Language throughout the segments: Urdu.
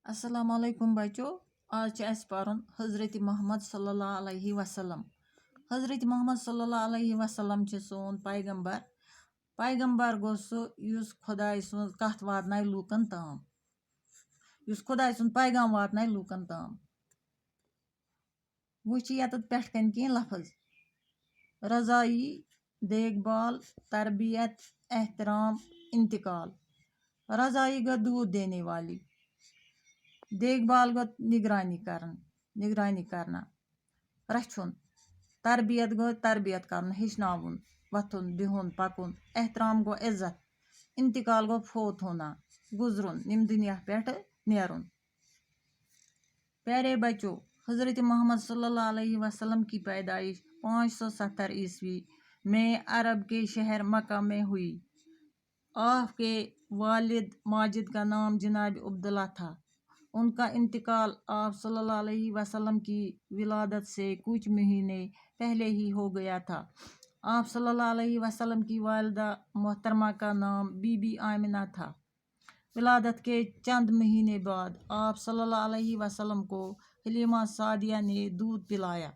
السلام علیکم بچو. آج پرن حضرت محمد صلی اللہ علیہ وسلم. حضرت محمد صلی اللہ علیہ وسلم سون پیغمبر گو سہ خدائے سن کت واتن لوکن تام خدائے سن پیغام واتن لوکن تام. وچ یت پٮ۪ٹھ کن کی لفظ رضائی دیکھ بھال تربیت احترام انتقال. رضائی گو دودھ دینے والی، دیکھ بھال گو نگرانی کرنا رچھن، تربیت گو تربیت کرن ہیچناون وتھن بہن پکن، احترام گو عزت، انتقال گو فوت ہونا گزرن نم دنیا پٮ۪ٹھ نیرن. پیارے بچوں، حضرت محمد صلی اللہ علیہ وسلم کی پیدائش 570 عیسوی میں عرب کے شہر مکہ میں ہوئی. آپ کے والد ماجد کا نام جناب عبداللہ تھا. ان کا انتقال آپ صلی اللہ علیہ وسلم کی ولادت سے کچھ مہینے پہلے ہی ہو گیا تھا. آپ صلی اللہ علیہ وسلم کی والدہ محترمہ کا نام بی بی آمنہ تھا. ولادت کے چند مہینے بعد آپ صلی اللہ علیہ وسلم کو حلیمہ سعدیہ نے دودھ پلایا.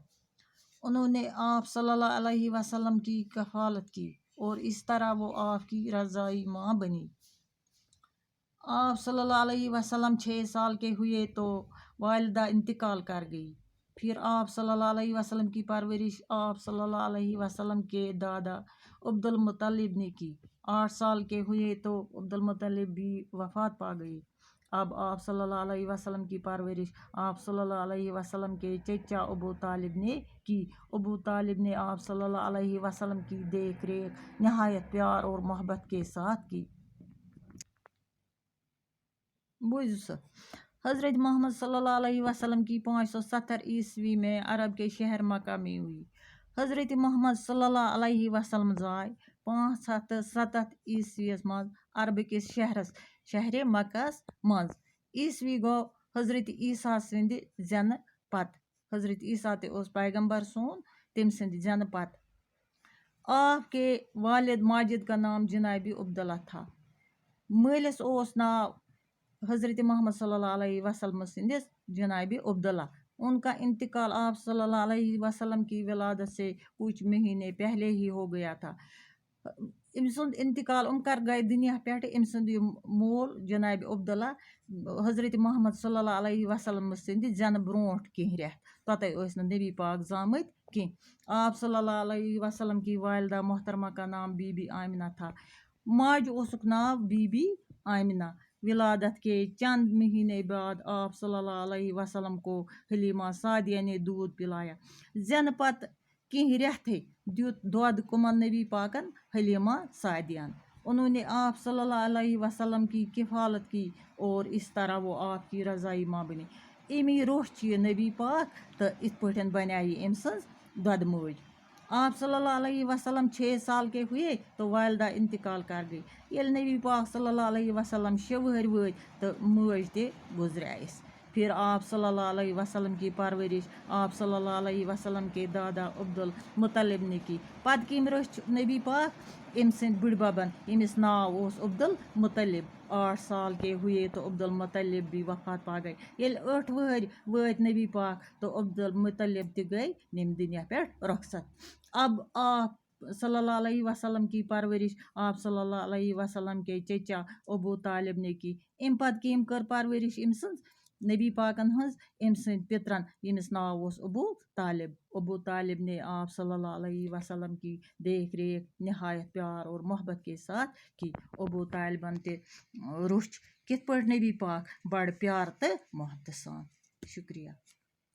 انہوں نے آپ صلی اللہ علیہ وسلم کی کفالت کی اور اس طرح وہ آپ کی رضائی ماں بنی. آپ صلی اللہ علیہ وسلم 6 سال کے ہوئے تو والدہ انتقال کر گئی. پھر آپ صلی اللہ علیہ وسلم کی پرورش آپ صلی اللہ علیہ وسلم کے دادا عبدالمطلب نے کی. 8 سال کے ہوئے تو عبدالمطلب بھی وفات پا گئی. اب آپ صلی اللہ علیہ وسلم کی پرورش آپ صلی اللہ علیہ وسلم کے چچا ابو طالب نے کی. ابو طالب نے آپ صلی اللہ علیہ وسلم کی دیکھ ریکھ نہایت پیار اور محبت کے ساتھ کی. حضرت محمد صلی اللہ علیہ وسلم کی 570 عیسوی میں عرب کے شہر مکہ میں ہوئی. حضرت محمد صلی اللہ علیہ وسلم زائے 570 عیسوی مز عرب کس شہر مکہ مز. عیسوی گو حضرت عیسیٰ سند زینہ پت. حضرت عیسیٰ تے اس پیغمبر سون تم سند زینہ پت. آپ کے والد ماجد کا نام جناب عبداللہ تھا. مالس اوس ناو حضرت محمد صلی اللہ علیہ وسلم سندس جناب عبداللہ. ان کا انتقال آپ صلی اللہ علیہ وسلم کی ولادت سے کچھ مہینے پہلے ہی ہو گیا تھا. ام سند انتقال کر گئے دنیا پٮ۪ٹھ. ام سند مول جناب عبداللہ حضرت محمد صلی اللہ علیہ وسلم سند زینہ برونٹھ کینٛہہ رٮ۪تھ توتے ٲسۍ نہٕ نبی پاک زامٕتۍ کینٛہہ. آپ صلی اللہ علیہ وسلم کی والدہ محترمہ کا نام بی بی آمنہ تھا. ماجہ اوسُکھ ناو بی بی آمنہ. ولادت کے چند مہینے بعد آپ صلی اللہ علیہ وسلم کو حلیمہ سعدیہ نے دودھ پلایا. زینہ پتہ کینٛہہ رٮ۪تھے دیُت دۄد کمن نبی پاکن حلیمہ سعدیہ. انہوں نے آپ صلی اللہ علیہ وسلم کی کفالت کی اور اس طرح وہ آپ کی رضائی ماں بنی. امی روح چھ یہ نبی پاک تو ات پٲٹھۍ بنائی ام سٕنٛز دۄدٕ موج. آپ صلی اللہ علیہ وسلم 6 سال کے ہوئے تو والدہ انتقال کر گئی. یل نبی پاک صلی اللہ علیہ وسلم 6 وہر وٲتۍ تو موج تہ گزریس. پھر آپ صلی اللہ علیہ وسلم کی پرورش آپ صلی اللہ علیہ وسلم کے دادا عبدالمطلب نے کی. پتہ کم رچھ نبی پاک ام سند بڑ ببن یمس ناو اوس عبدالمطلب. 8 سال کے ہوئے تو عبدالمطلب بھی وفات پا گئے. یل 8 وہر وٲتۍ نبی پاک تو عبدالمطلب تہ گئی نم دنیا پٮ۪ٹھ رخصت. اب آپ صلی اللہ علیہ وسلم کی پرورش آپ صلی اللہ علیہ وسلم کے چچا ابو طالب نے کی. ام پتہ کم کر پرورش ام سٕنٛز نبی پاکن ہنز ام سند پترن یمس ناو اوس ابو طالب. ابو طالب نے آپ صلی اللہ علیہ وسلم کی دیکھ ریکھ نہایت پیار اور محبت کے ساتھ کی. ابو طالبن تہ روچھ کت پٲٹھۍ نبی پاک بڑ پیار تہ محبت سان. شکریہ.